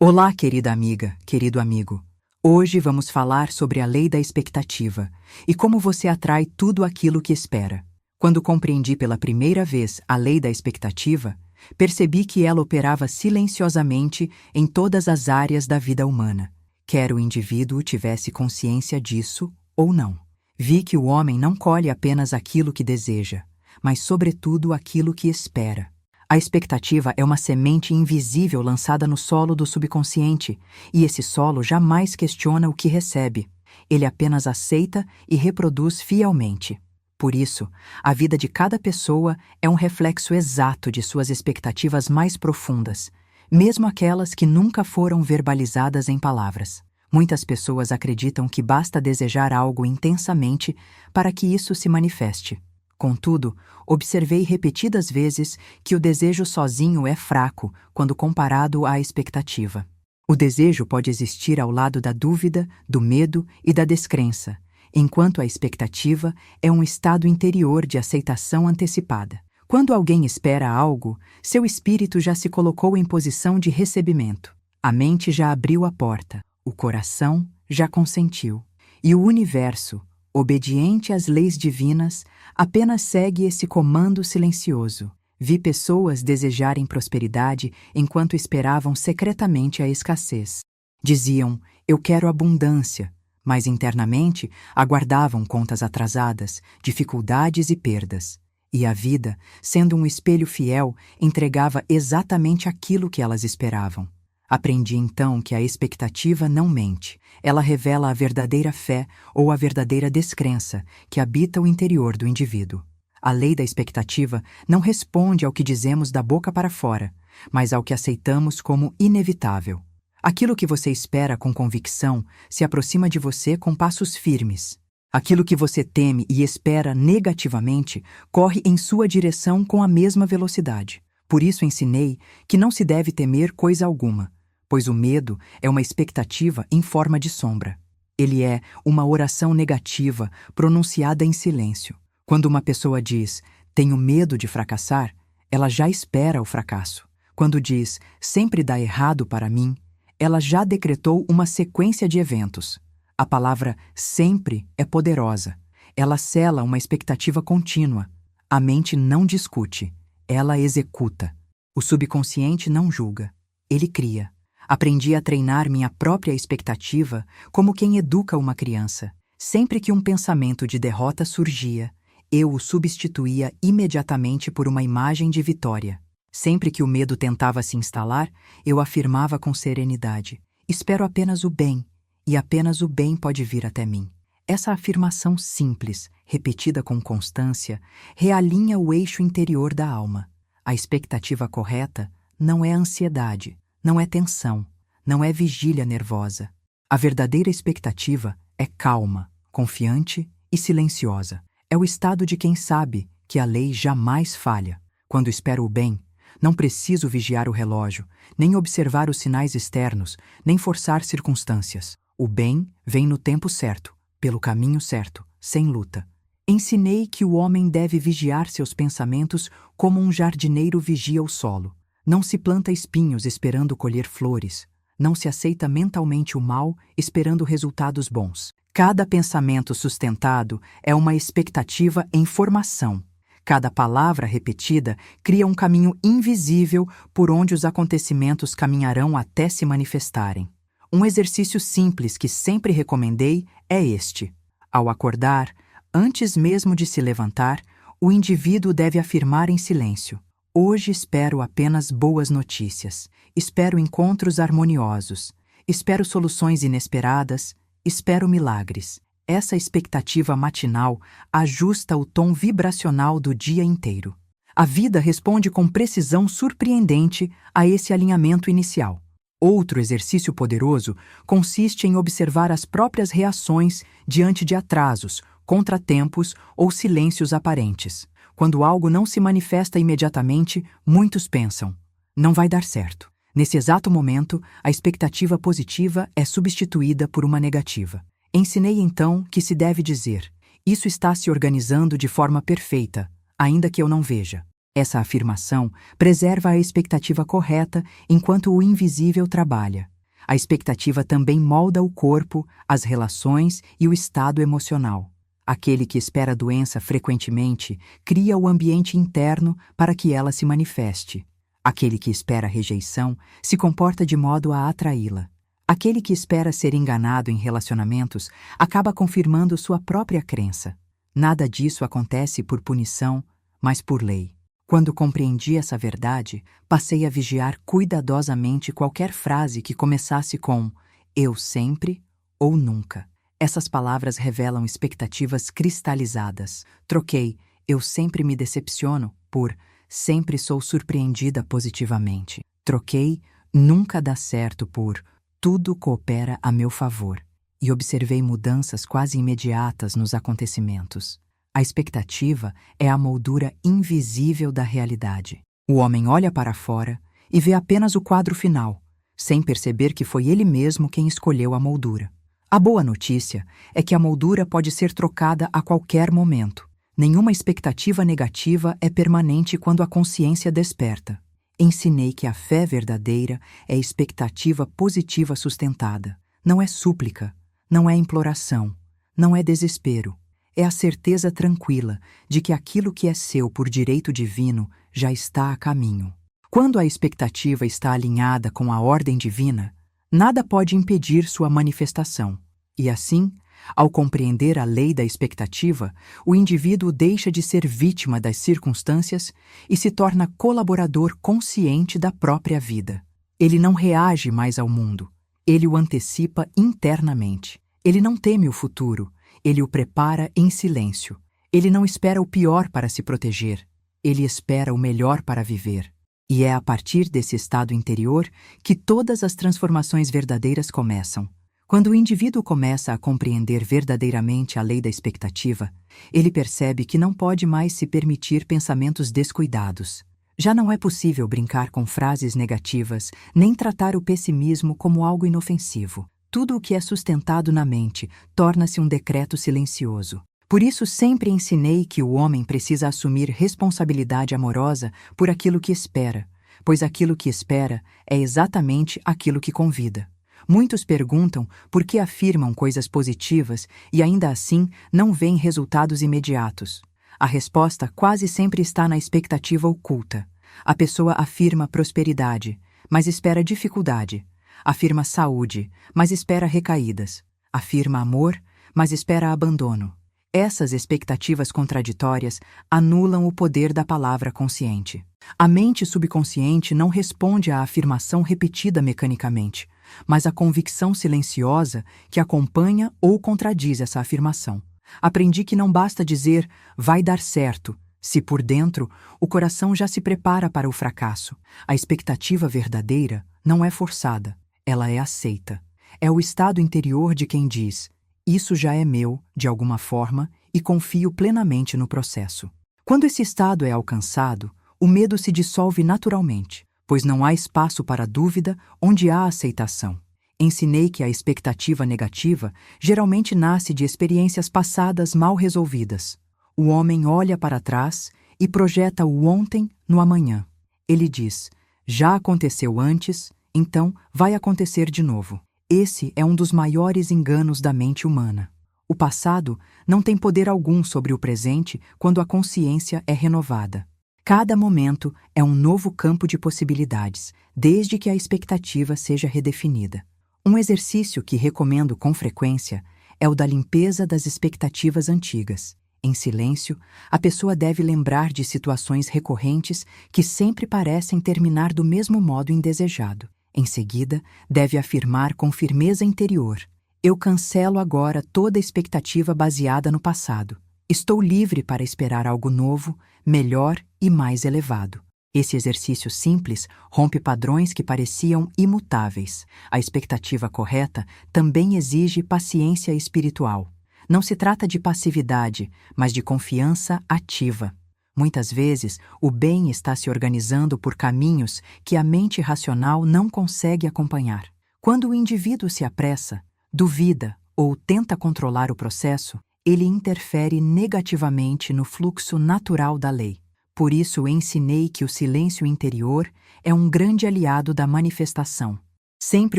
Olá, querida amiga, querido amigo. Hoje vamos falar sobre a lei da expectativa e como você atrai tudo aquilo que espera. Quando compreendi pela primeira vez a lei da expectativa, percebi que ela operava silenciosamente em todas as áreas da vida humana, quer o indivíduo tivesse consciência disso ou não. Vi que o homem não colhe apenas aquilo que deseja, mas sobretudo aquilo que espera. A expectativa é uma semente invisível lançada no solo do subconsciente, e esse solo jamais questiona o que recebe. Ele apenas aceita e reproduz fielmente. Por isso, a vida de cada pessoa é um reflexo exato de suas expectativas mais profundas, mesmo aquelas que nunca foram verbalizadas em palavras. Muitas pessoas acreditam que basta desejar algo intensamente para que isso se manifeste. Contudo, observei repetidas vezes que o desejo sozinho é fraco quando comparado à expectativa. O desejo pode existir ao lado da dúvida, do medo e da descrença, enquanto a expectativa é um estado interior de aceitação antecipada. Quando alguém espera algo, seu espírito já se colocou em posição de recebimento. A mente já abriu a porta, o coração já consentiu, e o universo, obediente às leis divinas, apenas segue esse comando silencioso. Vi pessoas desejarem prosperidade enquanto esperavam secretamente a escassez. Diziam, eu quero abundância, mas internamente aguardavam contas atrasadas, dificuldades e perdas. E a vida, sendo um espelho fiel, entregava exatamente aquilo que elas esperavam. Aprendi então que a expectativa não mente. Ela revela a verdadeira fé ou a verdadeira descrença que habita o interior do indivíduo. A lei da expectativa não responde ao que dizemos da boca para fora, mas ao que aceitamos como inevitável. Aquilo que você espera com convicção se aproxima de você com passos firmes. Aquilo que você teme e espera negativamente corre em sua direção com a mesma velocidade. Por isso ensinei que não se deve temer coisa alguma, pois o medo é uma expectativa em forma de sombra. Ele é uma oração negativa pronunciada em silêncio. Quando uma pessoa diz, tenho medo de fracassar, ela já espera o fracasso. Quando diz, sempre dá errado para mim, ela já decretou uma sequência de eventos. A palavra sempre é poderosa. Ela sela uma expectativa contínua. A mente não discute. Ela executa. O subconsciente não julga. Ele cria. Aprendi a treinar minha própria expectativa como quem educa uma criança. Sempre que um pensamento de derrota surgia, eu o substituía imediatamente por uma imagem de vitória. Sempre que o medo tentava se instalar, eu afirmava com serenidade: espero apenas o bem, e apenas o bem pode vir até mim. Essa afirmação simples, repetida com constância, realinha o eixo interior da alma. A expectativa correta não é ansiedade, não é tensão, não é vigília nervosa. A verdadeira expectativa é calma, confiante e silenciosa. É o estado de quem sabe que a lei jamais falha. Quando espero o bem, não preciso vigiar o relógio, nem observar os sinais externos, nem forçar circunstâncias. O bem vem no tempo certo, pelo caminho certo, sem luta. Ensinei que o homem deve vigiar seus pensamentos como um jardineiro vigia o solo. Não se planta espinhos esperando colher flores. Não se aceita mentalmente o mal esperando resultados bons. Cada pensamento sustentado é uma expectativa em formação. Cada palavra repetida cria um caminho invisível por onde os acontecimentos caminharão até se manifestarem. Um exercício simples que sempre recomendei é este. Ao acordar, antes mesmo de se levantar, o indivíduo deve afirmar em silêncio: hoje espero apenas boas notícias, espero encontros harmoniosos, espero soluções inesperadas, espero milagres. Essa expectativa matinal ajusta o tom vibracional do dia inteiro. A vida responde com precisão surpreendente a esse alinhamento inicial. Outro exercício poderoso consiste em observar as próprias reações diante de atrasos, contratempos ou silêncios aparentes. Quando algo não se manifesta imediatamente, muitos pensam: não vai dar certo. Nesse exato momento, a expectativa positiva é substituída por uma negativa. Ensinei então que se deve dizer: isso está se organizando de forma perfeita, ainda que eu não veja. Essa afirmação preserva a expectativa correta enquanto o invisível trabalha. A expectativa também molda o corpo, as relações e o estado emocional. Aquele que espera a doença frequentemente cria o ambiente interno para que ela se manifeste. Aquele que espera a rejeição se comporta de modo a atraí-la. Aquele que espera ser enganado em relacionamentos acaba confirmando sua própria crença. Nada disso acontece por punição, mas por lei. Quando compreendi essa verdade, passei a vigiar cuidadosamente qualquer frase que começasse com "eu sempre" ou "nunca". Essas palavras revelam expectativas cristalizadas. Troquei "eu sempre me decepciono" por "sempre sou surpreendida positivamente". Troquei "nunca dá certo" por "tudo coopera a meu favor". E observei mudanças quase imediatas nos acontecimentos. A expectativa é a moldura invisível da realidade. O homem olha para fora e vê apenas o quadro final, sem perceber que foi ele mesmo quem escolheu a moldura. A boa notícia é que a moldura pode ser trocada a qualquer momento. Nenhuma expectativa negativa é permanente quando a consciência desperta. Ensinei que a fé verdadeira é expectativa positiva sustentada. Não é súplica, não é imploração, não é desespero. É a certeza tranquila de que aquilo que é seu por direito divino já está a caminho. Quando a expectativa está alinhada com a ordem divina, nada pode impedir sua manifestação. E assim, ao compreender a lei da expectativa, o indivíduo deixa de ser vítima das circunstâncias e se torna colaborador consciente da própria vida. Ele não reage mais ao mundo, ele o antecipa internamente. Ele não teme o futuro, ele o prepara em silêncio. Ele não espera o pior para se proteger, ele espera o melhor para viver. E é a partir desse estado interior que todas as transformações verdadeiras começam. Quando o indivíduo começa a compreender verdadeiramente a lei da expectativa, ele percebe que não pode mais se permitir pensamentos descuidados. Já não é possível brincar com frases negativas, nem tratar o pessimismo como algo inofensivo. Tudo o que é sustentado na mente torna-se um decreto silencioso. Por isso sempre ensinei que o homem precisa assumir responsabilidade amorosa por aquilo que espera, pois aquilo que espera é exatamente aquilo que convida. Muitos perguntam por que afirmam coisas positivas e ainda assim não veem resultados imediatos. A resposta quase sempre está na expectativa oculta. A pessoa afirma prosperidade, mas espera dificuldade. Afirma saúde, mas espera recaídas. Afirma amor, mas espera abandono. Essas expectativas contraditórias anulam o poder da palavra consciente. A mente subconsciente não responde à afirmação repetida mecanicamente, mas à convicção silenciosa que acompanha ou contradiz essa afirmação. Aprendi que não basta dizer "vai dar certo", se por dentro o coração já se prepara para o fracasso. A expectativa verdadeira não é forçada. Ela é aceita. É o estado interior de quem diz: "Isso já é meu, de alguma forma, e confio plenamente no processo". Quando esse estado é alcançado, o medo se dissolve naturalmente, pois não há espaço para dúvida onde há aceitação. Ensinei que a expectativa negativa geralmente nasce de experiências passadas mal resolvidas. O homem olha para trás e projeta o ontem no amanhã. Ele diz: "Já aconteceu antes, então vai acontecer de novo". Esse é um dos maiores enganos da mente humana. O passado não tem poder algum sobre o presente quando a consciência é renovada. Cada momento é um novo campo de possibilidades, desde que a expectativa seja redefinida. Um exercício que recomendo com frequência é o da limpeza das expectativas antigas. Em silêncio, a pessoa deve lembrar de situações recorrentes que sempre parecem terminar do mesmo modo indesejado. Em seguida, deve afirmar com firmeza interior: "Eu cancelo agora toda expectativa baseada no passado. Estou livre para esperar algo novo, melhor e mais elevado". Esse exercício simples rompe padrões que pareciam imutáveis. A expectativa correta também exige paciência espiritual. Não se trata de passividade, mas de confiança ativa. Muitas vezes, o bem está se organizando por caminhos que a mente racional não consegue acompanhar. Quando o indivíduo se apressa, duvida ou tenta controlar o processo, ele interfere negativamente no fluxo natural da lei. Por isso ensinei que o silêncio interior é um grande aliado da manifestação. Sempre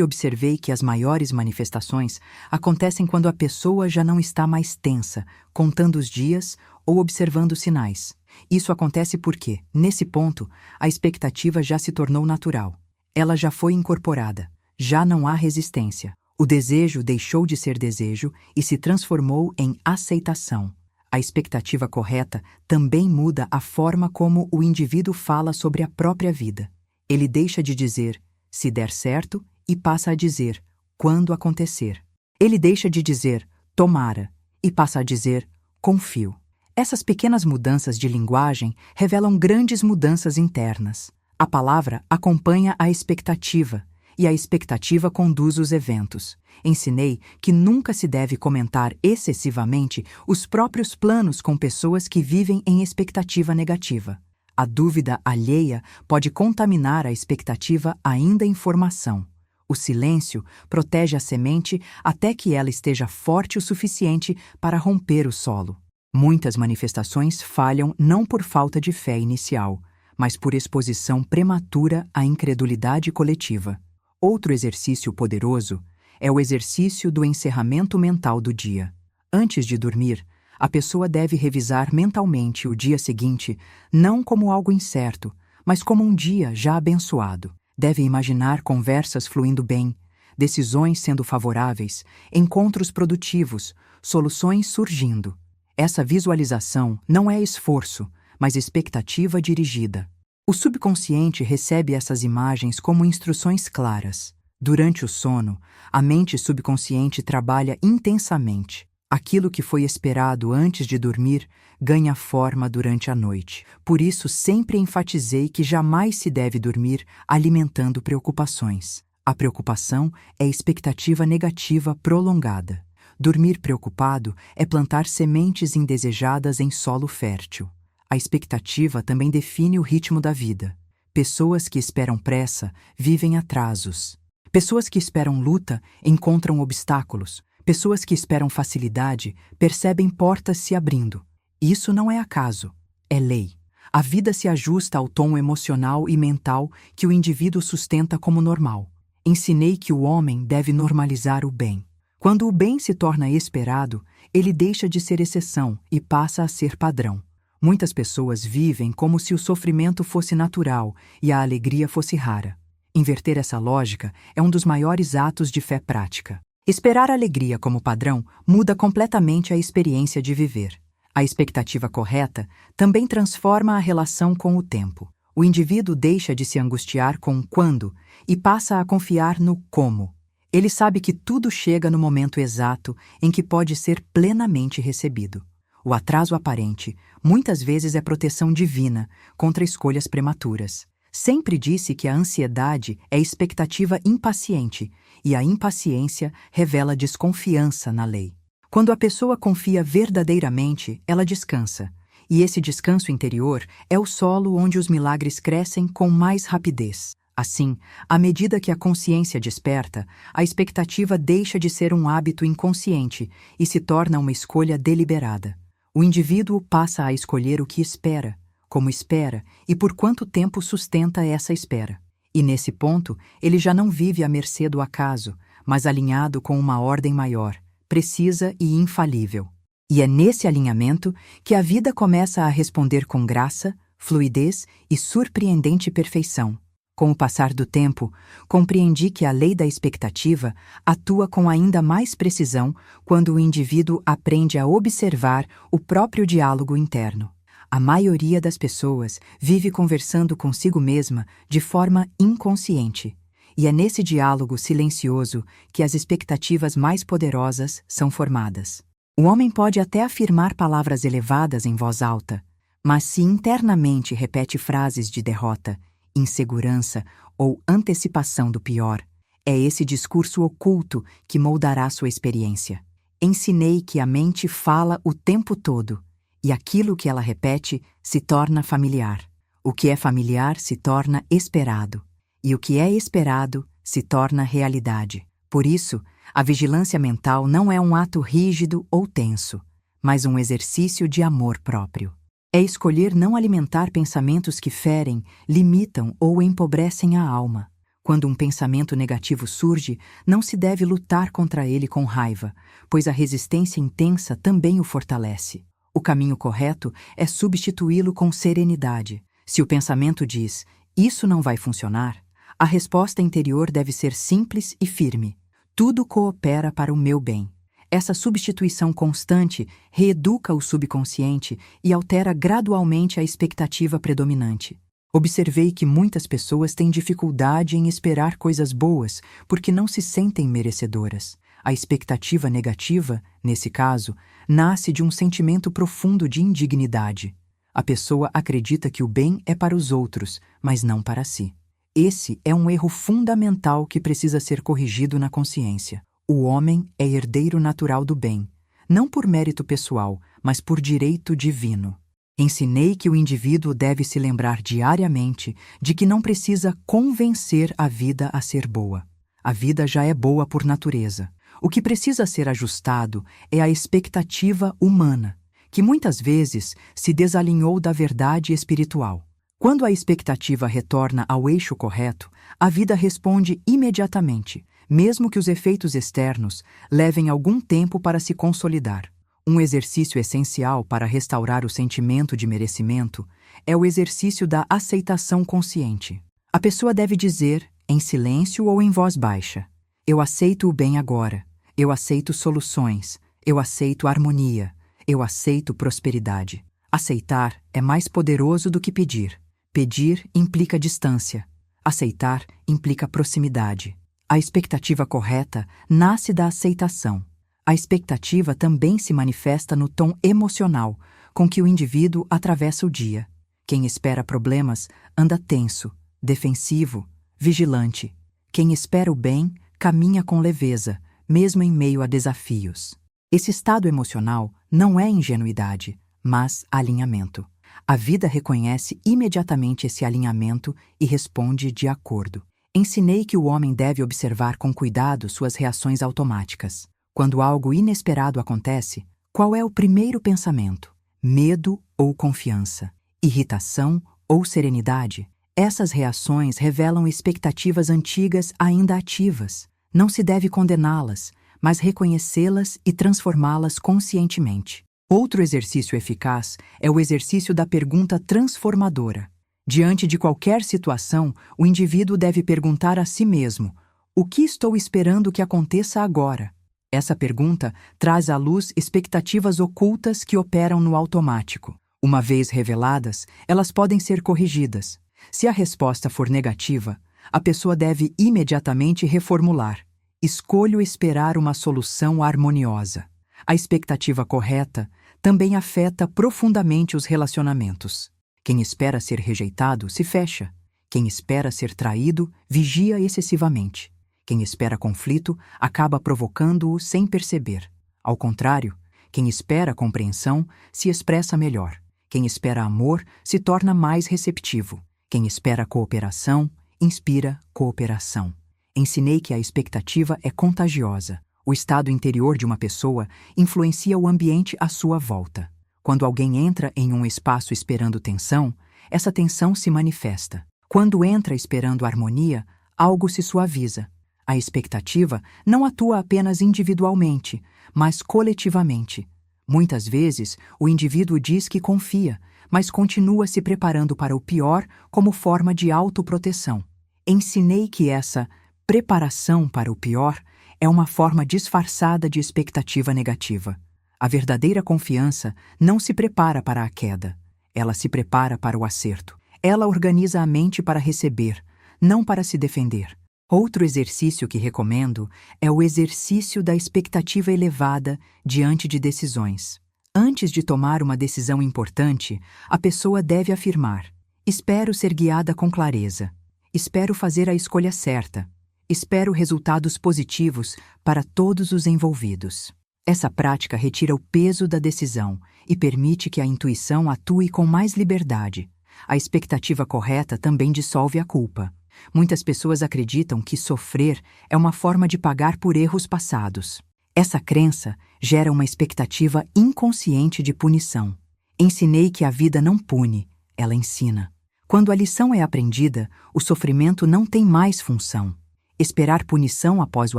observei que as maiores manifestações acontecem quando a pessoa já não está mais tensa, contando os dias ou observando sinais. Isso acontece porque, nesse ponto, a expectativa já se tornou natural. Ela já foi incorporada. Já não há resistência. O desejo deixou de ser desejo e se transformou em aceitação. A expectativa correta também muda a forma como o indivíduo fala sobre a própria vida. Ele deixa de dizer "se der certo" e passa a dizer "quando acontecer". Ele deixa de dizer "tomara" e passa a dizer "confio". Essas pequenas mudanças de linguagem revelam grandes mudanças internas. A palavra acompanha a expectativa, e a expectativa conduz os eventos. Ensinei que nunca se deve comentar excessivamente os próprios planos com pessoas que vivem em expectativa negativa. A dúvida alheia pode contaminar a expectativa ainda em formação. O silêncio protege a semente até que ela esteja forte o suficiente para romper o solo. Muitas manifestações falham não por falta de fé inicial, mas por exposição prematura à incredulidade coletiva. Outro exercício poderoso é o exercício do encerramento mental do dia. Antes de dormir, a pessoa deve revisar mentalmente o dia seguinte não como algo incerto, mas como um dia já abençoado. Deve imaginar conversas fluindo bem, decisões sendo favoráveis, encontros produtivos, soluções surgindo. Essa visualização não é esforço, mas expectativa dirigida. O subconsciente recebe essas imagens como instruções claras. Durante o sono, a mente subconsciente trabalha intensamente. Aquilo que foi esperado antes de dormir ganha forma durante a noite. Por isso, sempre enfatizei que jamais se deve dormir alimentando preocupações. A preocupação é expectativa negativa prolongada. Dormir preocupado é plantar sementes indesejadas em solo fértil. A expectativa também define o ritmo da vida. Pessoas que esperam pressa vivem atrasos. Pessoas que esperam luta encontram obstáculos. Pessoas que esperam facilidade percebem portas se abrindo. Isso não é acaso, é lei. A vida se ajusta ao tom emocional e mental que o indivíduo sustenta como normal. Ensinei que o homem deve normalizar o bem. Quando o bem se torna esperado, ele deixa de ser exceção e passa a ser padrão. Muitas pessoas vivem como se o sofrimento fosse natural e a alegria fosse rara. Inverter essa lógica é um dos maiores atos de fé prática. Esperar a alegria como padrão muda completamente a experiência de viver. A expectativa correta também transforma a relação com o tempo. O indivíduo deixa de se angustiar com o quando e passa a confiar no como. Ele sabe que tudo chega no momento exato em que pode ser plenamente recebido. O atraso aparente muitas vezes é proteção divina contra escolhas prematuras. Sempre disse que a ansiedade é expectativa impaciente e a impaciência revela desconfiança na lei. Quando a pessoa confia verdadeiramente, ela descansa. E esse descanso interior é o solo onde os milagres crescem com mais rapidez. Assim, à medida que a consciência desperta, a expectativa deixa de ser um hábito inconsciente e se torna uma escolha deliberada. O indivíduo passa a escolher o que espera, como espera e por quanto tempo sustenta essa espera. E nesse ponto, ele já não vive à mercê do acaso, mas alinhado com uma ordem maior, precisa e infalível. E é nesse alinhamento que a vida começa a responder com graça, fluidez e surpreendente perfeição. Com o passar do tempo, compreendi que a lei da expectativa atua com ainda mais precisão quando o indivíduo aprende a observar o próprio diálogo interno. A maioria das pessoas vive conversando consigo mesma de forma inconsciente, e é nesse diálogo silencioso que as expectativas mais poderosas são formadas. O homem pode até afirmar palavras elevadas em voz alta, mas se internamente repete frases de derrota, insegurança ou antecipação do pior, é esse discurso oculto que moldará sua experiência. Ensinei que a mente fala o tempo todo, e aquilo que ela repete se torna familiar. O que é familiar se torna esperado, e o que é esperado se torna realidade. Por isso, a vigilância mental não é um ato rígido ou tenso, mas um exercício de amor próprio. É escolher não alimentar pensamentos que ferem, limitam ou empobrecem a alma. Quando um pensamento negativo surge, não se deve lutar contra ele com raiva, pois a resistência intensa também o fortalece. O caminho correto é substituí-lo com serenidade. Se o pensamento diz, isso não vai funcionar, a resposta interior deve ser simples e firme. Tudo coopera para o meu bem. Essa substituição constante reeduca o subconsciente e altera gradualmente a expectativa predominante. Observei que muitas pessoas têm dificuldade em esperar coisas boas porque não se sentem merecedoras. A expectativa negativa, nesse caso, nasce de um sentimento profundo de indignidade. A pessoa acredita que o bem é para os outros, mas não para si. Esse é um erro fundamental que precisa ser corrigido na consciência. O homem é herdeiro natural do bem, não por mérito pessoal, mas por direito divino. Ensinei que o indivíduo deve se lembrar diariamente de que não precisa convencer a vida a ser boa. A vida já é boa por natureza. O que precisa ser ajustado é a expectativa humana, que muitas vezes se desalinhou da verdade espiritual. Quando a expectativa retorna ao eixo correto, a vida responde imediatamente, mesmo que os efeitos externos levem algum tempo para se consolidar. Um exercício essencial para restaurar o sentimento de merecimento é o exercício da aceitação consciente. A pessoa deve dizer, em silêncio ou em voz baixa, eu aceito o bem agora, eu aceito soluções, eu aceito harmonia, eu aceito prosperidade. Aceitar é mais poderoso do que pedir. Pedir implica distância. Aceitar implica proximidade. A expectativa correta nasce da aceitação. A expectativa também se manifesta no tom emocional com que o indivíduo atravessa o dia. Quem espera problemas anda tenso, defensivo, vigilante. Quem espera o bem caminha com leveza, mesmo em meio a desafios. Esse estado emocional não é ingenuidade, mas alinhamento. A vida reconhece imediatamente esse alinhamento e responde de acordo. Ensinei que o homem deve observar com cuidado suas reações automáticas. Quando algo inesperado acontece, qual é o primeiro pensamento? Medo ou confiança? Irritação ou serenidade? Essas reações revelam expectativas antigas ainda ativas. Não se deve condená-las, mas reconhecê-las e transformá-las conscientemente. Outro exercício eficaz é o exercício da pergunta transformadora. Diante de qualquer situação, o indivíduo deve perguntar a si mesmo: o que estou esperando que aconteça agora? Essa pergunta traz à luz expectativas ocultas que operam no automático. Uma vez reveladas, elas podem ser corrigidas. Se a resposta for negativa, a pessoa deve imediatamente reformular: escolho esperar uma solução harmoniosa. A expectativa correta também afeta profundamente os relacionamentos. Quem espera ser rejeitado se fecha. Quem espera ser traído vigia excessivamente. Quem espera conflito acaba provocando-o sem perceber. Ao contrário, quem espera compreensão se expressa melhor. Quem espera amor se torna mais receptivo. Quem espera cooperação inspira cooperação. Ensinei que a expectativa é contagiosa. O estado interior de uma pessoa influencia o ambiente à sua volta. Quando alguém entra em um espaço esperando tensão, essa tensão se manifesta. Quando entra esperando harmonia, algo se suaviza. A expectativa não atua apenas individualmente, mas coletivamente. Muitas vezes, o indivíduo diz que confia, mas continua se preparando para o pior como forma de autoproteção. Ensinei que essa preparação para o pior é uma forma disfarçada de expectativa negativa. A verdadeira confiança não se prepara para a queda, ela se prepara para o acerto. Ela organiza a mente para receber, não para se defender. Outro exercício que recomendo é o exercício da expectativa elevada diante de decisões. Antes de tomar uma decisão importante, a pessoa deve afirmar: espero ser guiada com clareza, espero fazer a escolha certa, espero resultados positivos para todos os envolvidos. Essa prática retira o peso da decisão e permite que a intuição atue com mais liberdade. A expectativa correta também dissolve a culpa. Muitas pessoas acreditam que sofrer é uma forma de pagar por erros passados. Essa crença gera uma expectativa inconsciente de punição. Ensinei que a vida não pune, ela ensina. Quando a lição é aprendida, o sofrimento não tem mais função. Esperar punição após o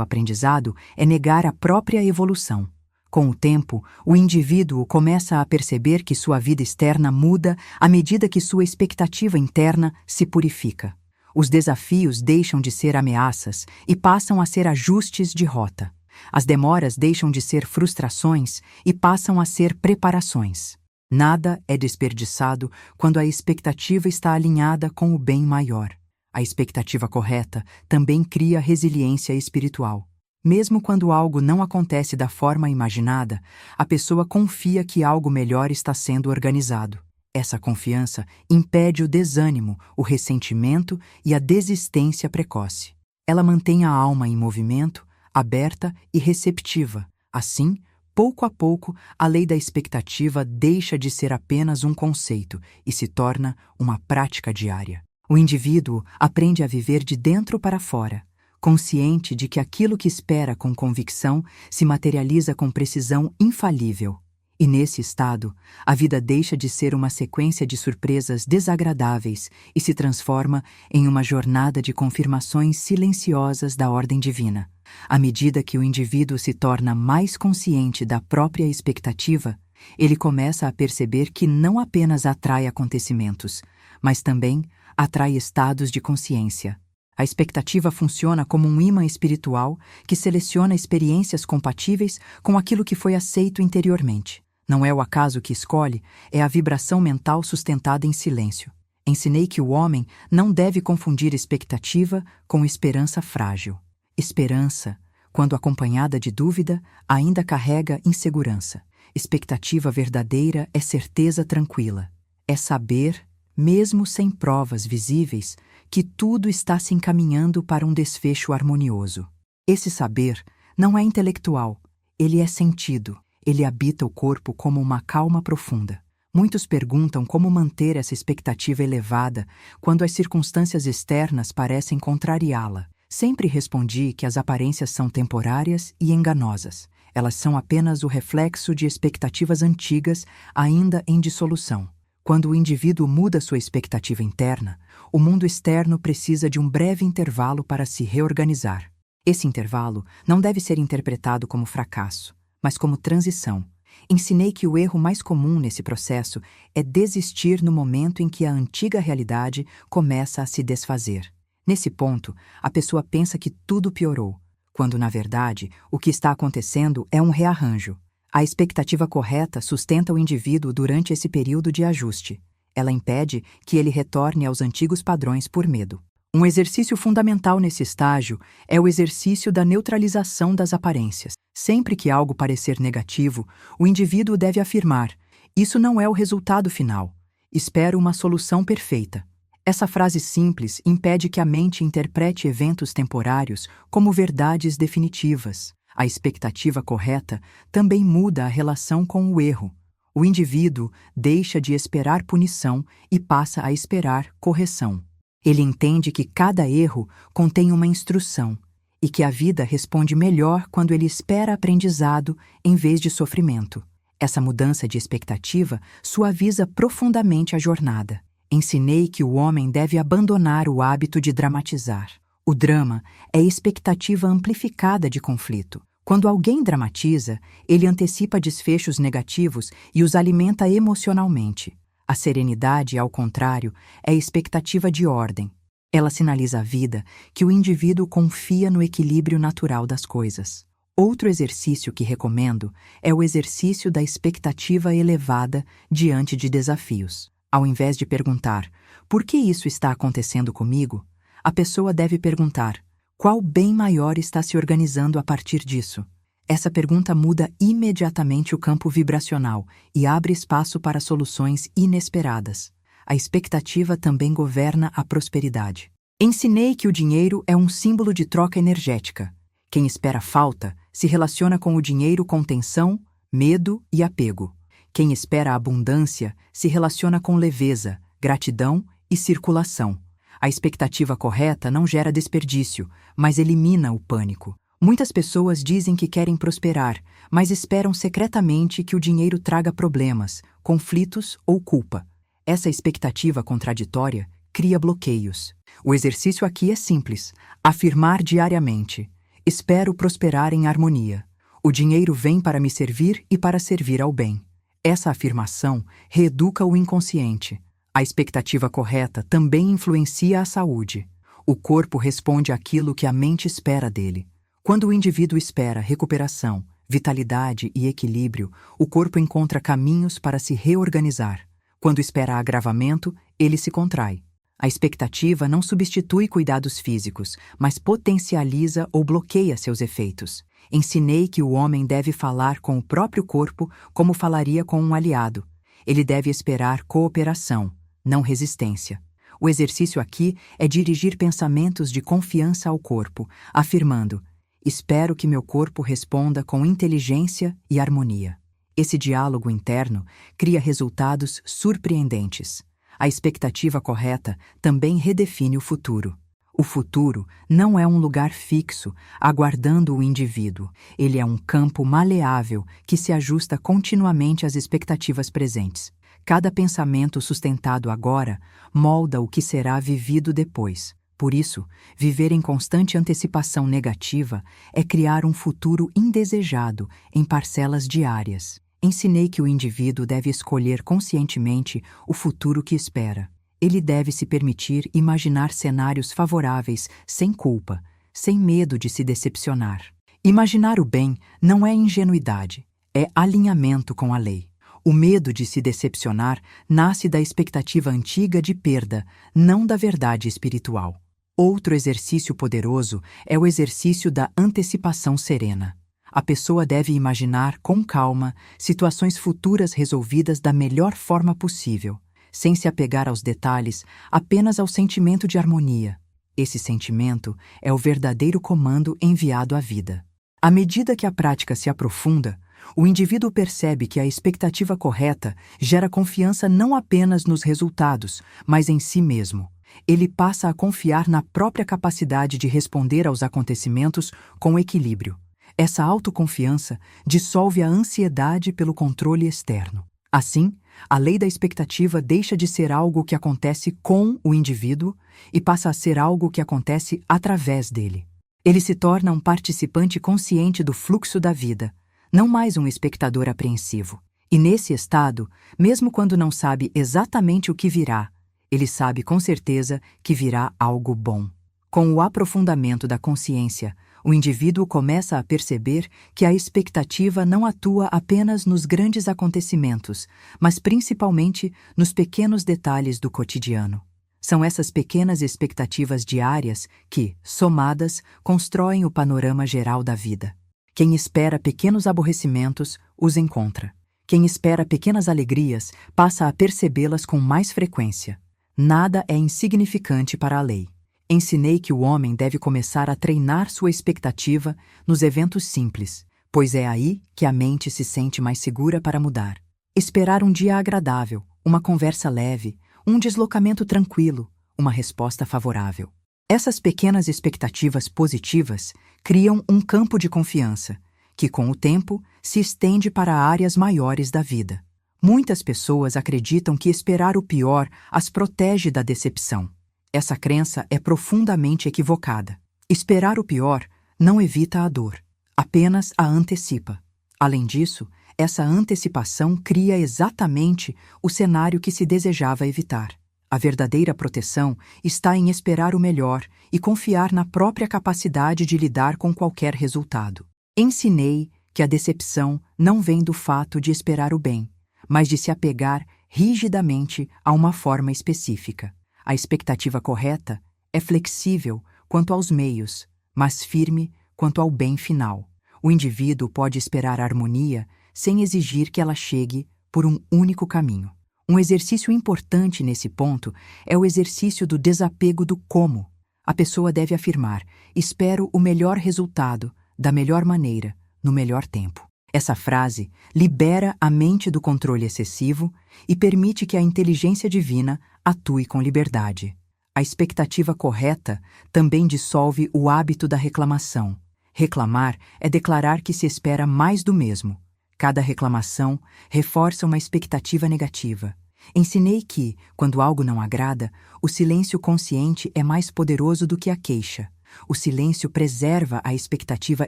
aprendizado é negar a própria evolução. Com o tempo, o indivíduo começa a perceber que sua vida externa muda à medida que sua expectativa interna se purifica. Os desafios deixam de ser ameaças e passam a ser ajustes de rota. As demoras deixam de ser frustrações e passam a ser preparações. Nada é desperdiçado quando a expectativa está alinhada com o bem maior. A expectativa correta também cria resiliência espiritual. Mesmo quando algo não acontece da forma imaginada, a pessoa confia que algo melhor está sendo organizado. Essa confiança impede o desânimo, o ressentimento e a desistência precoce. Ela mantém a alma em movimento, aberta e receptiva. Assim, pouco a pouco, a lei da expectativa deixa de ser apenas um conceito e se torna uma prática diária. O indivíduo aprende a viver de dentro para fora, consciente de que aquilo que espera com convicção se materializa com precisão infalível. E nesse estado, a vida deixa de ser uma sequência de surpresas desagradáveis e se transforma em uma jornada de confirmações silenciosas da ordem divina. À medida que o indivíduo se torna mais consciente da própria expectativa, ele começa a perceber que não apenas atrai acontecimentos, mas também atrai estados de consciência. A expectativa funciona como um imã espiritual que seleciona experiências compatíveis com aquilo que foi aceito interiormente. Não é o acaso que escolhe, é a vibração mental sustentada em silêncio. Ensinei que o homem não deve confundir expectativa com esperança frágil. Esperança, quando acompanhada de dúvida, ainda carrega insegurança. Expectativa verdadeira é certeza tranquila. É saber, mesmo sem provas visíveis, que tudo está se encaminhando para um desfecho harmonioso. Esse saber não é intelectual, ele é sentido. Ele habita o corpo como uma calma profunda. Muitos perguntam como manter essa expectativa elevada quando as circunstâncias externas parecem contrariá-la. Sempre respondi que as aparências são temporárias e enganosas. Elas são apenas o reflexo de expectativas antigas ainda em dissolução. Quando o indivíduo muda sua expectativa interna, o mundo externo precisa de um breve intervalo para se reorganizar. Esse intervalo não deve ser interpretado como fracasso, mas como transição. Ensinei que o erro mais comum nesse processo é desistir no momento em que a antiga realidade começa a se desfazer. Nesse ponto, a pessoa pensa que tudo piorou, quando, na verdade, o que está acontecendo é um rearranjo. A expectativa correta sustenta o indivíduo durante esse período de ajuste. Ela impede que ele retorne aos antigos padrões por medo. Um exercício fundamental nesse estágio é o exercício da neutralização das aparências. Sempre que algo parecer negativo, o indivíduo deve afirmar: "Isso não é o resultado final. Espero uma solução perfeita." Essa frase simples impede que a mente interprete eventos temporários como verdades definitivas. A expectativa correta também muda a relação com o erro. O indivíduo deixa de esperar punição e passa a esperar correção. Ele entende que cada erro contém uma instrução e que a vida responde melhor quando ele espera aprendizado em vez de sofrimento. Essa mudança de expectativa suaviza profundamente a jornada. Ensinei que o homem deve abandonar o hábito de dramatizar. O drama é expectativa amplificada de conflito. Quando alguém dramatiza, ele antecipa desfechos negativos e os alimenta emocionalmente. A serenidade, ao contrário, é expectativa de ordem. Ela sinaliza à vida que o indivíduo confia no equilíbrio natural das coisas. Outro exercício que recomendo é o exercício da expectativa elevada diante de desafios. Ao invés de perguntar, "Por que isso está acontecendo comigo?", a pessoa deve perguntar, "Qual bem maior está se organizando a partir disso?" Essa pergunta muda imediatamente o campo vibracional e abre espaço para soluções inesperadas. A expectativa também governa a prosperidade. Ensinei que o dinheiro é um símbolo de troca energética. Quem espera falta se relaciona com o dinheiro com tensão, medo e apego. Quem espera abundância se relaciona com leveza, gratidão e circulação. A expectativa correta não gera desperdício, mas elimina o pânico. Muitas pessoas dizem que querem prosperar, mas esperam secretamente que o dinheiro traga problemas, conflitos ou culpa. Essa expectativa contraditória cria bloqueios. O exercício aqui é simples: afirmar diariamente: espero prosperar em harmonia. O dinheiro vem para me servir e para servir ao bem. Essa afirmação reeduca o inconsciente. A expectativa correta também influencia a saúde. O corpo responde àquilo que a mente espera dele. Quando o indivíduo espera recuperação, vitalidade e equilíbrio, o corpo encontra caminhos para se reorganizar. Quando espera agravamento, ele se contrai. A expectativa não substitui cuidados físicos, mas potencializa ou bloqueia seus efeitos. Ensinei que o homem deve falar com o próprio corpo como falaria com um aliado. Ele deve esperar cooperação, não resistência. O exercício aqui é dirigir pensamentos de confiança ao corpo, afirmando: espero que meu corpo responda com inteligência e harmonia. Esse diálogo interno cria resultados surpreendentes. A expectativa correta também redefine o futuro. O futuro não é um lugar fixo, aguardando o indivíduo. Ele é um campo maleável que se ajusta continuamente às expectativas presentes. Cada pensamento sustentado agora molda o que será vivido depois. Por isso, viver em constante antecipação negativa é criar um futuro indesejado em parcelas diárias. Ensinei que o indivíduo deve escolher conscientemente o futuro que espera. Ele deve se permitir imaginar cenários favoráveis sem culpa, sem medo de se decepcionar. Imaginar o bem não é ingenuidade, é alinhamento com a lei. O medo de se decepcionar nasce da expectativa antiga de perda, não da verdade espiritual. Outro exercício poderoso é o exercício da antecipação serena. A pessoa deve imaginar com calma situações futuras resolvidas da melhor forma possível, sem se apegar aos detalhes, apenas ao sentimento de harmonia. Esse sentimento é o verdadeiro comando enviado à vida. À medida que a prática se aprofunda, o indivíduo percebe que a expectativa correta gera confiança não apenas nos resultados, mas em si mesmo. Ele passa a confiar na própria capacidade de responder aos acontecimentos com equilíbrio. Essa autoconfiança dissolve a ansiedade pelo controle externo. Assim, a lei da expectativa deixa de ser algo que acontece com o indivíduo e passa a ser algo que acontece através dele. Ele se torna um participante consciente do fluxo da vida, não mais um espectador apreensivo. E nesse estado, mesmo quando não sabe exatamente o que virá, ele sabe com certeza que virá algo bom. Com o aprofundamento da consciência, o indivíduo começa a perceber que a expectativa não atua apenas nos grandes acontecimentos, mas principalmente nos pequenos detalhes do cotidiano. São essas pequenas expectativas diárias que, somadas, constroem o panorama geral da vida. Quem espera pequenos aborrecimentos, os encontra. Quem espera pequenas alegrias, passa a percebê-las com mais frequência. Nada é insignificante para a lei. Ensinei que o homem deve começar a treinar sua expectativa nos eventos simples, pois é aí que a mente se sente mais segura para mudar. Esperar um dia agradável, uma conversa leve, um deslocamento tranquilo, uma resposta favorável. Essas pequenas expectativas positivas criam um campo de confiança, que com o tempo se estende para áreas maiores da vida. Muitas pessoas acreditam que esperar o pior as protege da decepção. Essa crença é profundamente equivocada. Esperar o pior não evita a dor, apenas a antecipa. Além disso, essa antecipação cria exatamente o cenário que se desejava evitar. A verdadeira proteção está em esperar o melhor e confiar na própria capacidade de lidar com qualquer resultado. Ensinei que a decepção não vem do fato de esperar o bem, mas de se apegar rigidamente a uma forma específica. A expectativa correta é flexível quanto aos meios, mas firme quanto ao bem final. O indivíduo pode esperar a harmonia sem exigir que ela chegue por um único caminho. Um exercício importante nesse ponto é o exercício do desapego do como. A pessoa deve afirmar: espero o melhor resultado, da melhor maneira, no melhor tempo. Essa frase libera a mente do controle excessivo e permite que a inteligência divina atue com liberdade. A expectativa correta também dissolve o hábito da reclamação. Reclamar é declarar que se espera mais do mesmo. Cada reclamação reforça uma expectativa negativa. Ensinei que, quando algo não agrada, o silêncio consciente é mais poderoso do que a queixa. O silêncio preserva a expectativa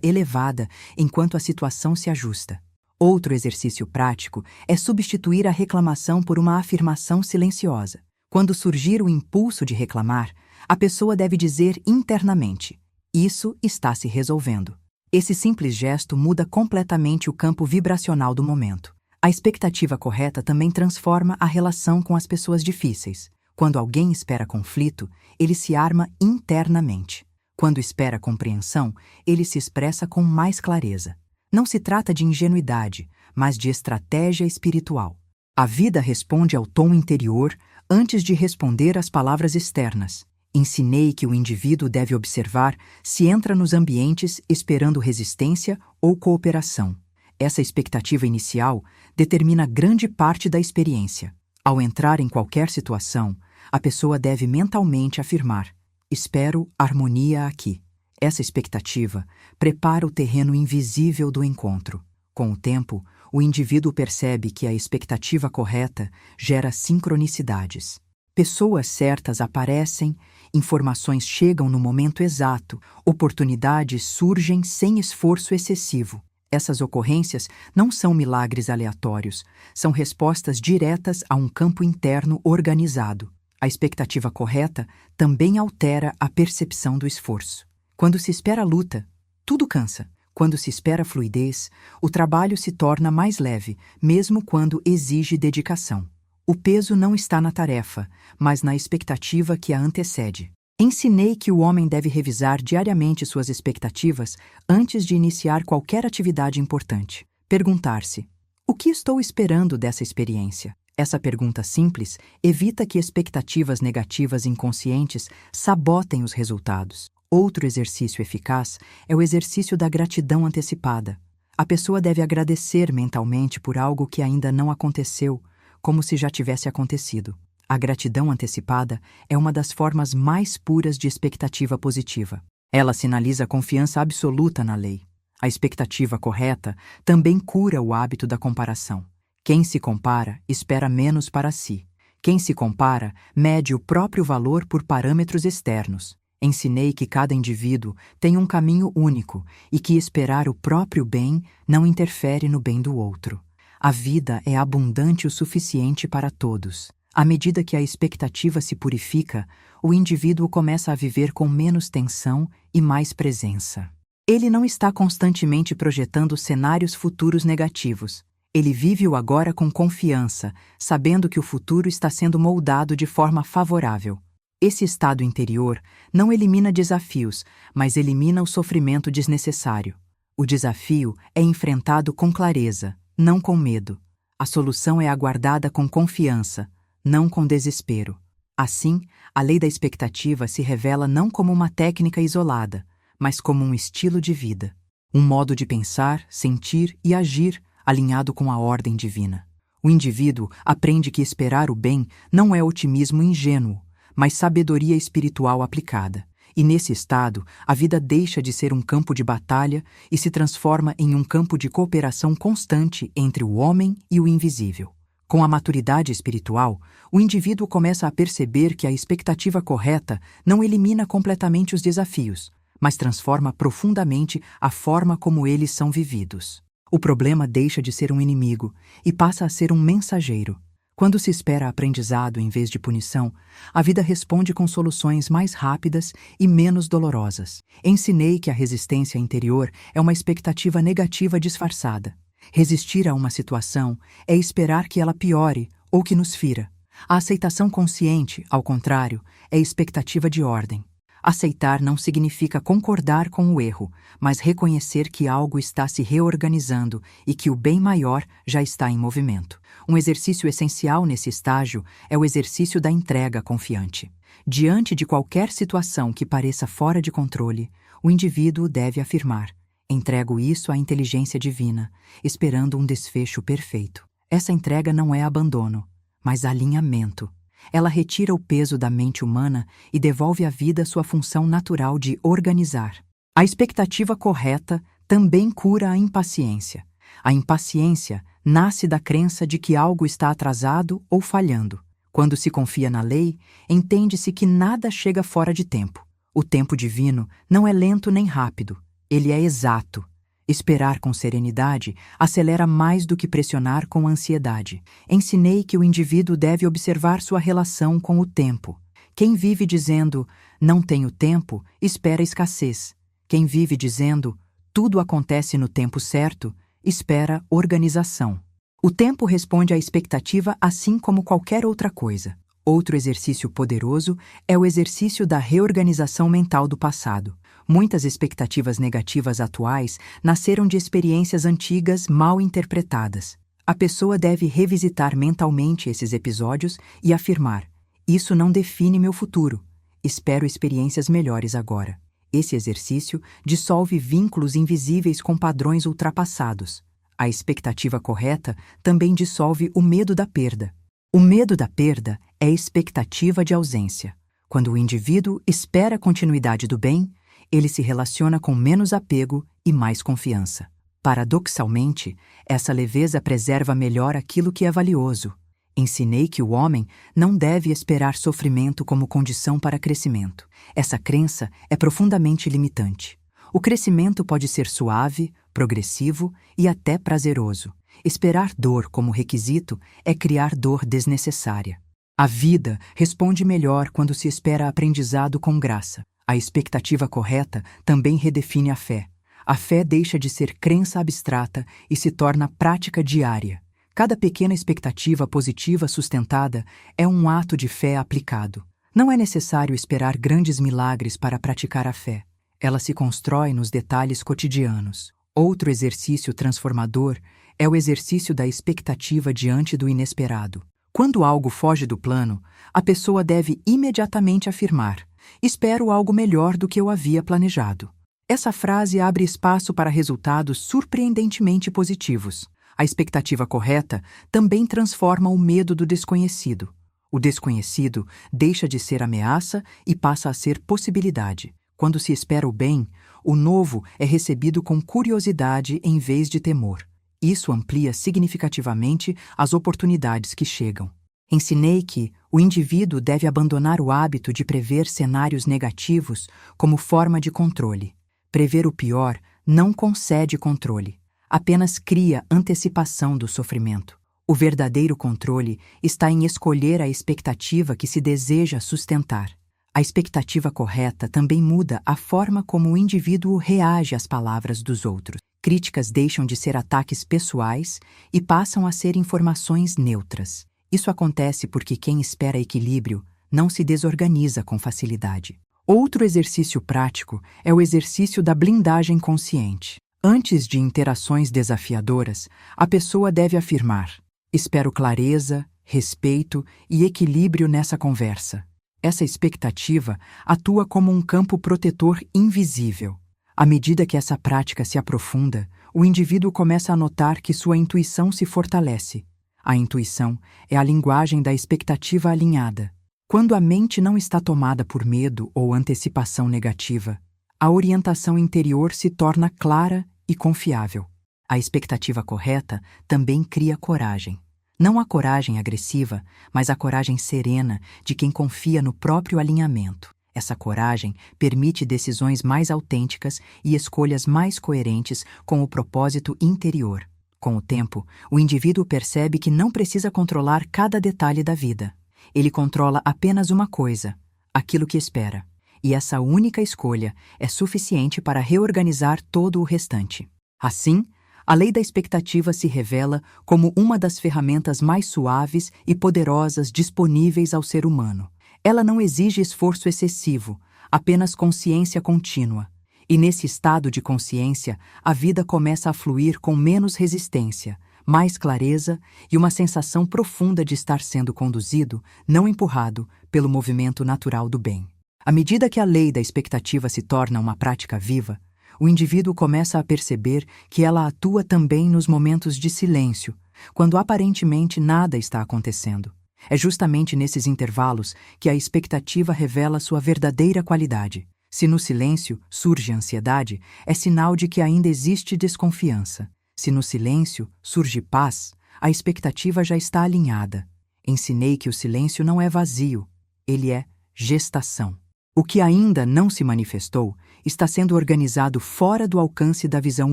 elevada enquanto a situação se ajusta. Outro exercício prático é substituir a reclamação por uma afirmação silenciosa. Quando surgir o impulso de reclamar, a pessoa deve dizer internamente: "Isso está se resolvendo." Esse simples gesto muda completamente o campo vibracional do momento. A expectativa correta também transforma a relação com as pessoas difíceis. Quando alguém espera conflito, ele se arma internamente. Quando espera compreensão, ele se expressa com mais clareza. Não se trata de ingenuidade, mas de estratégia espiritual. A vida responde ao tom interior antes de responder às palavras externas. Ensinei que o indivíduo deve observar se entra nos ambientes esperando resistência ou cooperação. Essa expectativa inicial determina grande parte da experiência. Ao entrar em qualquer situação, a pessoa deve mentalmente afirmar: "Espero harmonia aqui." Essa expectativa prepara o terreno invisível do encontro. Com o tempo, o indivíduo percebe que a expectativa correta gera sincronicidades. Pessoas certas aparecem, informações chegam no momento exato, oportunidades surgem sem esforço excessivo. Essas ocorrências não são milagres aleatórios, são respostas diretas a um campo interno organizado. A expectativa correta também altera a percepção do esforço. Quando se espera luta, tudo cansa. Quando se espera fluidez, o trabalho se torna mais leve, mesmo quando exige dedicação. O peso não está na tarefa, mas na expectativa que a antecede. Ensinei que o homem deve revisar diariamente suas expectativas antes de iniciar qualquer atividade importante. Perguntar-se: "O que estou esperando dessa experiência?" Essa pergunta simples evita que expectativas negativas inconscientes sabotem os resultados. Outro exercício eficaz é o exercício da gratidão antecipada. A pessoa deve agradecer mentalmente por algo que ainda não aconteceu, como se já tivesse acontecido. A gratidão antecipada é uma das formas mais puras de expectativa positiva. Ela sinaliza confiança absoluta na lei. A expectativa correta também cura o hábito da comparação. Quem se compara espera menos para si. Quem se compara mede o próprio valor por parâmetros externos. Ensinei que cada indivíduo tem um caminho único e que esperar o próprio bem não interfere no bem do outro. A vida é abundante o suficiente para todos. À medida que a expectativa se purifica, o indivíduo começa a viver com menos tensão e mais presença. Ele não está constantemente projetando cenários futuros negativos. Ele vive o agora com confiança, sabendo que o futuro está sendo moldado de forma favorável. Esse estado interior não elimina desafios, mas elimina o sofrimento desnecessário. O desafio é enfrentado com clareza, não com medo. A solução é aguardada com confiança, não com desespero. Assim, a lei da expectativa se revela não como uma técnica isolada, mas como um estilo de vida. Um modo de pensar, sentir e agir alinhado com a ordem divina. O indivíduo aprende que esperar o bem não é otimismo ingênuo, mas sabedoria espiritual aplicada. E nesse estado, a vida deixa de ser um campo de batalha e se transforma em um campo de cooperação constante entre o homem e o invisível. Com a maturidade espiritual, o indivíduo começa a perceber que a expectativa correta não elimina completamente os desafios, mas transforma profundamente a forma como eles são vividos. O problema deixa de ser um inimigo e passa a ser um mensageiro. Quando se espera aprendizado em vez de punição, a vida responde com soluções mais rápidas e menos dolorosas. Ensinei que a resistência interior é uma expectativa negativa disfarçada. Resistir a uma situação é esperar que ela piore ou que nos fira. A aceitação consciente, ao contrário, é expectativa de ordem. Aceitar não significa concordar com o erro, mas reconhecer que algo está se reorganizando e que o bem maior já está em movimento. Um exercício essencial nesse estágio é o exercício da entrega confiante. Diante de qualquer situação que pareça fora de controle, o indivíduo deve afirmar: "Entrego isso à inteligência divina, esperando um desfecho perfeito." Essa entrega não é abandono, mas alinhamento. Ela retira o peso da mente humana e devolve à vida sua função natural de organizar. A expectativa correta também cura a impaciência. A impaciência nasce da crença de que algo está atrasado ou falhando. Quando se confia na lei, entende-se que nada chega fora de tempo. O tempo divino não é lento nem rápido, ele é exato. Esperar com serenidade acelera mais do que pressionar com ansiedade. Ensinei que o indivíduo deve observar sua relação com o tempo. Quem vive dizendo, não tenho tempo, espera escassez. Quem vive dizendo, tudo acontece no tempo certo, espera organização. O tempo responde à expectativa assim como qualquer outra coisa. Outro exercício poderoso é o exercício da reorganização mental do passado. Muitas expectativas negativas atuais nasceram de experiências antigas mal interpretadas. A pessoa deve revisitar mentalmente esses episódios e afirmar: isso não define meu futuro. Espero experiências melhores agora. Esse exercício dissolve vínculos invisíveis com padrões ultrapassados. A expectativa correta também dissolve o medo da perda. O medo da perda é expectativa de ausência. Quando o indivíduo espera a continuidade do bem, ele se relaciona com menos apego e mais confiança. Paradoxalmente, essa leveza preserva melhor aquilo que é valioso. Ensinei que o homem não deve esperar sofrimento como condição para crescimento. Essa crença é profundamente limitante. O crescimento pode ser suave, progressivo e até prazeroso. Esperar dor como requisito é criar dor desnecessária. A vida responde melhor quando se espera aprendizado com graça. A expectativa correta também redefine a fé. A fé deixa de ser crença abstrata e se torna prática diária. Cada pequena expectativa positiva sustentada é um ato de fé aplicado. Não é necessário esperar grandes milagres para praticar a fé. Ela se constrói nos detalhes cotidianos. Outro exercício transformador é o exercício da expectativa diante do inesperado. Quando algo foge do plano, a pessoa deve imediatamente afirmar: espero algo melhor do que eu havia planejado. Essa frase abre espaço para resultados surpreendentemente positivos. A expectativa correta também transforma o medo do desconhecido. O desconhecido deixa de ser ameaça e passa a ser possibilidade. Quando se espera o bem, o novo é recebido com curiosidade em vez de temor. Isso amplia significativamente as oportunidades que chegam. Ensinei que o indivíduo deve abandonar o hábito de prever cenários negativos como forma de controle. Prever o pior não concede controle, apenas cria antecipação do sofrimento. O verdadeiro controle está em escolher a expectativa que se deseja sustentar. A expectativa correta também muda a forma como o indivíduo reage às palavras dos outros. Críticas deixam de ser ataques pessoais e passam a ser informações neutras. Isso acontece porque quem espera equilíbrio não se desorganiza com facilidade. Outro exercício prático é o exercício da blindagem consciente. Antes de interações desafiadoras, a pessoa deve afirmar: espero clareza, respeito e equilíbrio nessa conversa. Essa expectativa atua como um campo protetor invisível. À medida que essa prática se aprofunda, o indivíduo começa a notar que sua intuição se fortalece. A intuição é a linguagem da expectativa alinhada. Quando a mente não está tomada por medo ou antecipação negativa, a orientação interior se torna clara e confiável. A expectativa correta também cria coragem. Não a coragem agressiva, mas a coragem serena de quem confia no próprio alinhamento. Essa coragem permite decisões mais autênticas e escolhas mais coerentes com o propósito interior. Com o tempo, o indivíduo percebe que não precisa controlar cada detalhe da vida. Ele controla apenas uma coisa: aquilo que espera. E essa única escolha é suficiente para reorganizar todo o restante. Assim, a lei da expectativa se revela como uma das ferramentas mais suaves e poderosas disponíveis ao ser humano. Ela não exige esforço excessivo, apenas consciência contínua. E nesse estado de consciência, a vida começa a fluir com menos resistência, mais clareza e uma sensação profunda de estar sendo conduzido, não empurrado, pelo movimento natural do bem. À medida que a lei da expectativa se torna uma prática viva, o indivíduo começa a perceber que ela atua também nos momentos de silêncio, quando aparentemente nada está acontecendo. É justamente nesses intervalos que a expectativa revela sua verdadeira qualidade. Se no silêncio surge ansiedade, é sinal de que ainda existe desconfiança. Se no silêncio surge paz, a expectativa já está alinhada. Ensinei que o silêncio não é vazio, ele é gestação. O que ainda não se manifestou está sendo organizado fora do alcance da visão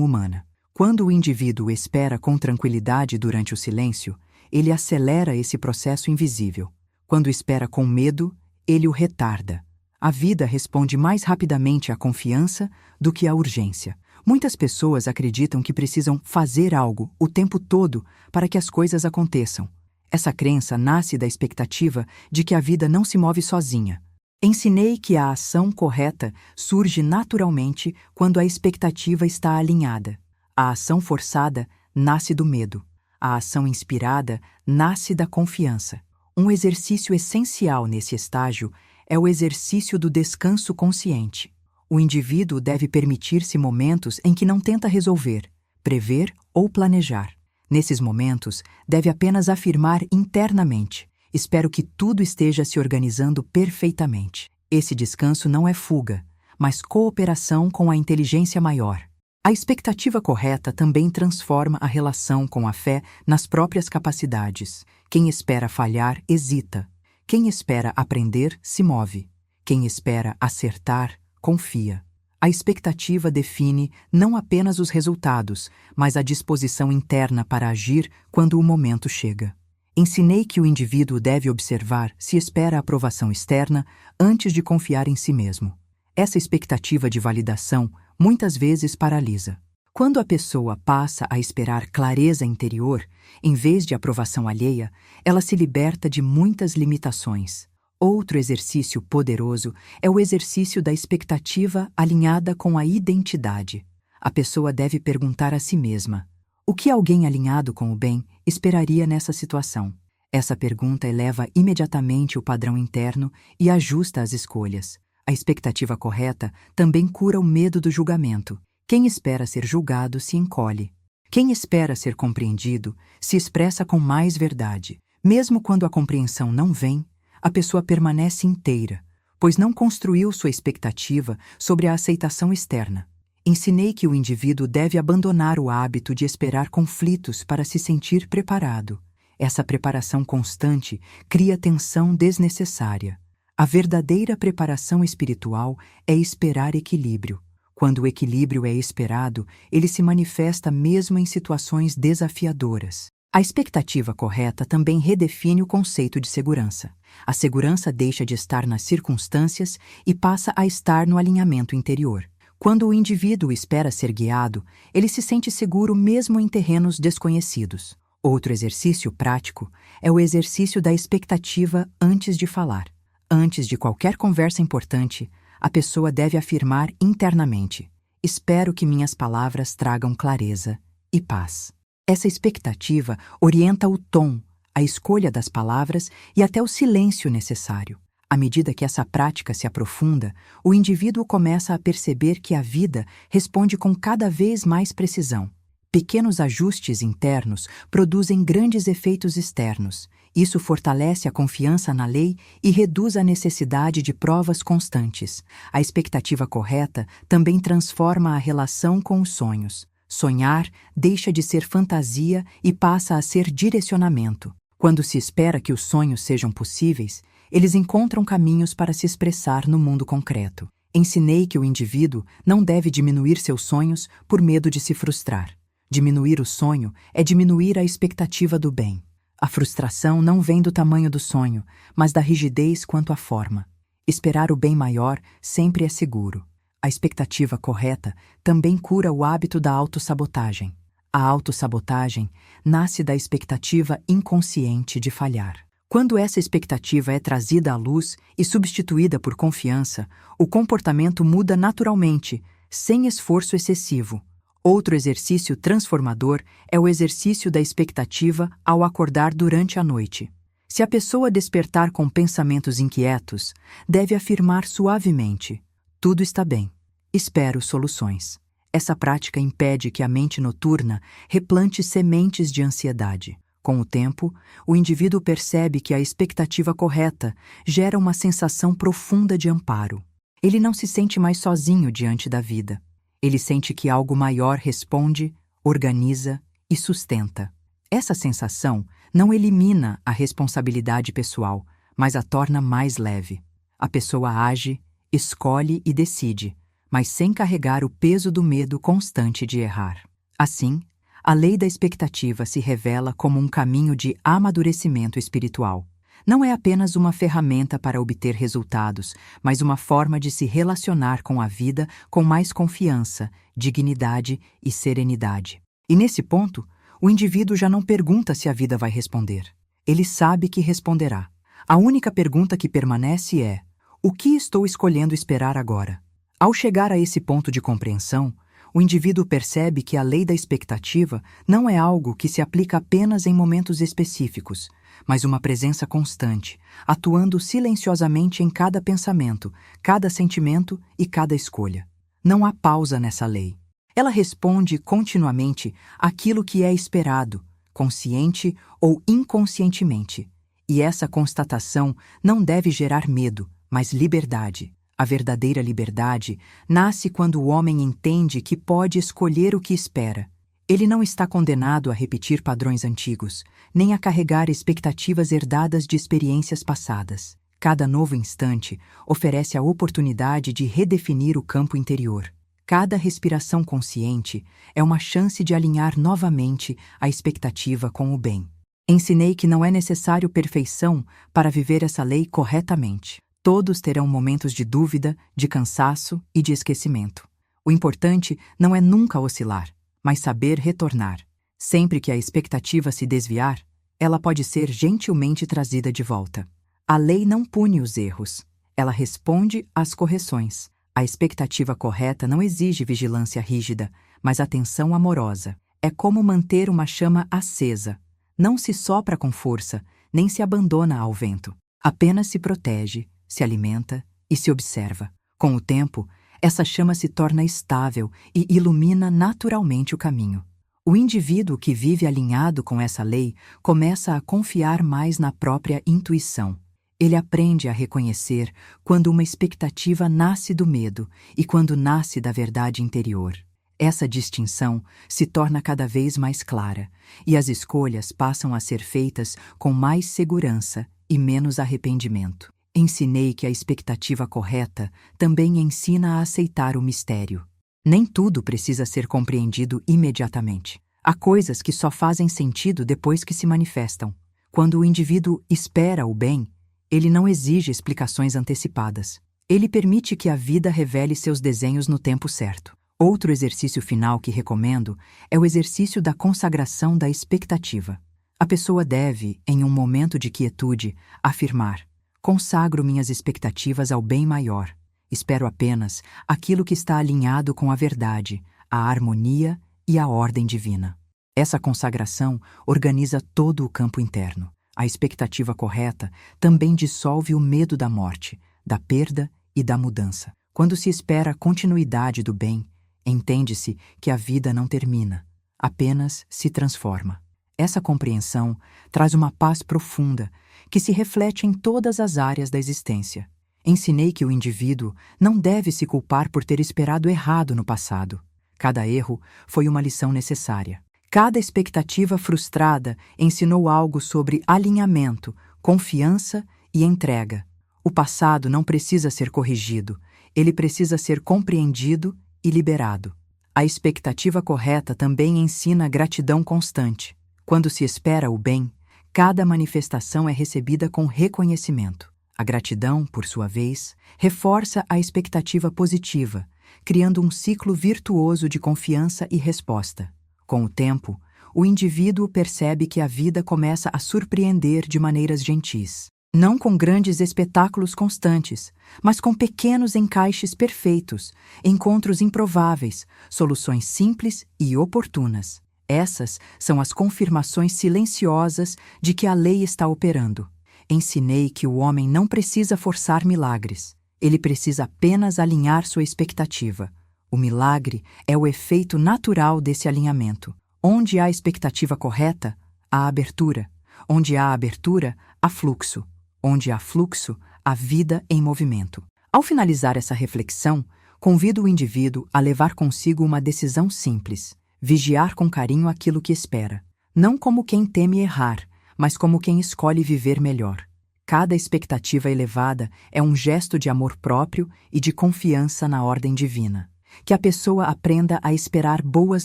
humana. Quando o indivíduo espera com tranquilidade durante o silêncio, ele acelera esse processo invisível. Quando espera com medo, ele o retarda. A vida responde mais rapidamente à confiança do que à urgência. Muitas pessoas acreditam que precisam fazer algo o tempo todo para que as coisas aconteçam. Essa crença nasce da expectativa de que a vida não se move sozinha. Ensinei que a ação correta surge naturalmente quando a expectativa está alinhada. A ação forçada nasce do medo. A ação inspirada nasce da confiança. Um exercício essencial nesse estágio é o exercício do descanso consciente. O indivíduo deve permitir-se momentos em que não tenta resolver, prever ou planejar. Nesses momentos, deve apenas afirmar internamente: espero que tudo esteja se organizando perfeitamente. Esse descanso não é fuga, mas cooperação com a inteligência maior. A expectativa correta também transforma a relação com a fé nas próprias capacidades. Quem espera falhar, hesita. Quem espera aprender, se move. Quem espera acertar, confia. A expectativa define não apenas os resultados, mas a disposição interna para agir quando o momento chega. Ensinei que o indivíduo deve observar se espera aprovação externa antes de confiar em si mesmo. Essa expectativa de validação muitas vezes paralisa. Quando a pessoa passa a esperar clareza interior, em vez de aprovação alheia, ela se liberta de muitas limitações. Outro exercício poderoso é o exercício da expectativa alinhada com a identidade. A pessoa deve perguntar a si mesma: o que alguém alinhado com o bem esperaria nessa situação? Essa pergunta eleva imediatamente o padrão interno e ajusta as escolhas. A expectativa correta também cura o medo do julgamento. Quem espera ser julgado se encolhe. Quem espera ser compreendido se expressa com mais verdade. Mesmo quando a compreensão não vem, a pessoa permanece inteira, pois não construiu sua expectativa sobre a aceitação externa. Ensinei que o indivíduo deve abandonar o hábito de esperar conflitos para se sentir preparado. Essa preparação constante cria tensão desnecessária. A verdadeira preparação espiritual é esperar equilíbrio. Quando o equilíbrio é esperado, ele se manifesta mesmo em situações desafiadoras. A expectativa correta também redefine o conceito de segurança. A segurança deixa de estar nas circunstâncias e passa a estar no alinhamento interior. Quando o indivíduo espera ser guiado, ele se sente seguro mesmo em terrenos desconhecidos. Outro exercício prático é o exercício da expectativa antes de falar. Antes de qualquer conversa importante, a pessoa deve afirmar internamente: espero que minhas palavras tragam clareza e paz. Essa expectativa orienta o tom, a escolha das palavras e até o silêncio necessário. À medida que essa prática se aprofunda, o indivíduo começa a perceber que a vida responde com cada vez mais precisão. Pequenos ajustes internos produzem grandes efeitos externos. Isso fortalece a confiança na lei e reduz a necessidade de provas constantes. A expectativa correta também transforma a relação com os sonhos. Sonhar deixa de ser fantasia e passa a ser direcionamento. Quando se espera que os sonhos sejam possíveis, eles encontram caminhos para se expressar no mundo concreto. Ensinei que o indivíduo não deve diminuir seus sonhos por medo de se frustrar. Diminuir o sonho é diminuir a expectativa do bem. A frustração não vem do tamanho do sonho, mas da rigidez quanto à forma. Esperar o bem maior sempre é seguro. A expectativa correta também cura o hábito da autossabotagem. A autossabotagem nasce da expectativa inconsciente de falhar. Quando essa expectativa é trazida à luz e substituída por confiança, o comportamento muda naturalmente, sem esforço excessivo. Outro exercício transformador é o exercício da expectativa ao acordar durante a noite. Se a pessoa despertar com pensamentos inquietos, deve afirmar suavemente: tudo está bem. Espero soluções. Essa prática impede que a mente noturna replante sementes de ansiedade. Com o tempo, o indivíduo percebe que a expectativa correta gera uma sensação profunda de amparo. Ele não se sente mais sozinho diante da vida. Ele sente que algo maior responde, organiza e sustenta. Essa sensação não elimina a responsabilidade pessoal, mas a torna mais leve. A pessoa age, escolhe e decide, mas sem carregar o peso do medo constante de errar. Assim, a lei da expectativa se revela como um caminho de amadurecimento espiritual. Não é apenas uma ferramenta para obter resultados, mas uma forma de se relacionar com a vida com mais confiança, dignidade e serenidade. E nesse ponto, o indivíduo já não pergunta se a vida vai responder. Ele sabe que responderá. A única pergunta que permanece é: o que estou escolhendo esperar agora? Ao chegar a esse ponto de compreensão, o indivíduo percebe que a lei da expectativa não é algo que se aplica apenas em momentos específicos, mas uma presença constante, atuando silenciosamente em cada pensamento, cada sentimento e cada escolha. Não há pausa nessa lei. Ela responde continuamente àquilo que é esperado, consciente ou inconscientemente. E essa constatação não deve gerar medo, mas liberdade. A verdadeira liberdade nasce quando o homem entende que pode escolher o que espera. Ele não está condenado a repetir padrões antigos, nem a carregar expectativas herdadas de experiências passadas. Cada novo instante oferece a oportunidade de redefinir o campo interior. Cada respiração consciente é uma chance de alinhar novamente a expectativa com o bem. Ensinei que não é necessário perfeição para viver essa lei corretamente. Todos terão momentos de dúvida, de cansaço e de esquecimento. O importante não é nunca oscilar, mas saber retornar. Sempre que a expectativa se desviar, ela pode ser gentilmente trazida de volta. A lei não pune os erros, ela responde às correções. A expectativa correta não exige vigilância rígida, mas atenção amorosa. É como manter uma chama acesa. Não se sopra com força, nem se abandona ao vento. Apenas se protege, se alimenta e se observa. Com o tempo, essa chama se torna estável e ilumina naturalmente o caminho. O indivíduo que vive alinhado com essa lei começa a confiar mais na própria intuição. Ele aprende a reconhecer quando uma expectativa nasce do medo e quando nasce da verdade interior. Essa distinção se torna cada vez mais clara e as escolhas passam a ser feitas com mais segurança e menos arrependimento. Ensinei que a expectativa correta também ensina a aceitar o mistério. Nem tudo precisa ser compreendido imediatamente. Há coisas que só fazem sentido depois que se manifestam. Quando o indivíduo espera o bem, ele não exige explicações antecipadas. Ele permite que a vida revele seus desenhos no tempo certo. Outro exercício final que recomendo é o exercício da consagração da expectativa. A pessoa deve, em um momento de quietude, afirmar: consagro minhas expectativas ao bem maior. Espero apenas aquilo que está alinhado com a verdade, a harmonia e a ordem divina. Essa consagração organiza todo o campo interno. A expectativa correta também dissolve o medo da morte, da perda e da mudança. Quando se espera a continuidade do bem, entende-se que a vida não termina, apenas se transforma. Essa compreensão traz uma paz profunda que se reflete em todas as áreas da existência. Ensinei que o indivíduo não deve se culpar por ter esperado errado no passado. Cada erro foi uma lição necessária. Cada expectativa frustrada ensinou algo sobre alinhamento, confiança e entrega. O passado não precisa ser corrigido, ele precisa ser compreendido e liberado. A expectativa correta também ensina gratidão constante. Quando se espera o bem, cada manifestação é recebida com reconhecimento. A gratidão, por sua vez, reforça a expectativa positiva, criando um ciclo virtuoso de confiança e resposta. Com o tempo, o indivíduo percebe que a vida começa a surpreender de maneiras gentis. Não com grandes espetáculos constantes, mas com pequenos encaixes perfeitos, encontros improváveis, soluções simples e oportunas. Essas são as confirmações silenciosas de que a lei está operando. Ensinei que o homem não precisa forçar milagres. Ele precisa apenas alinhar sua expectativa. O milagre é o efeito natural desse alinhamento. Onde há expectativa correta, há abertura. Onde há abertura, há fluxo. Onde há fluxo, há vida em movimento. Ao finalizar essa reflexão, convido o indivíduo a levar consigo uma decisão simples: Vigiar com carinho aquilo que espera. Não como quem teme errar, mas como quem escolhe viver melhor. Cada expectativa elevada é um gesto de amor próprio e de confiança na ordem divina. Que a pessoa aprenda a esperar boas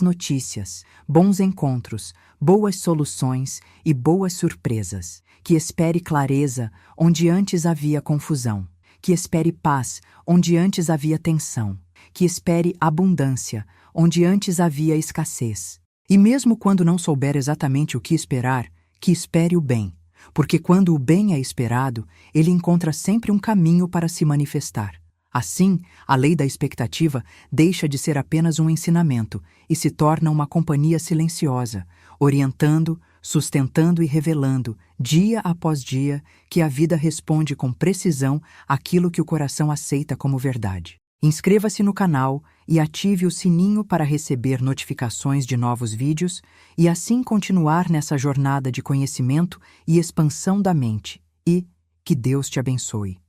notícias, bons encontros, boas soluções e boas surpresas. Que espere clareza onde antes havia confusão. Que espere paz onde antes havia tensão. Que espere abundância onde antes havia escassez. E mesmo quando não souber exatamente o que esperar, que espere o bem, porque quando o bem é esperado, ele encontra sempre um caminho para se manifestar. Assim, a lei da expectativa deixa de ser apenas um ensinamento e se torna uma companhia silenciosa, orientando, sustentando e revelando, dia após dia, que a vida responde com precisão àquilo que o coração aceita como verdade. Inscreva-se no canal e ative o sininho para receber notificações de novos vídeos e assim continuar nessa jornada de conhecimento e expansão da mente. E que Deus te abençoe.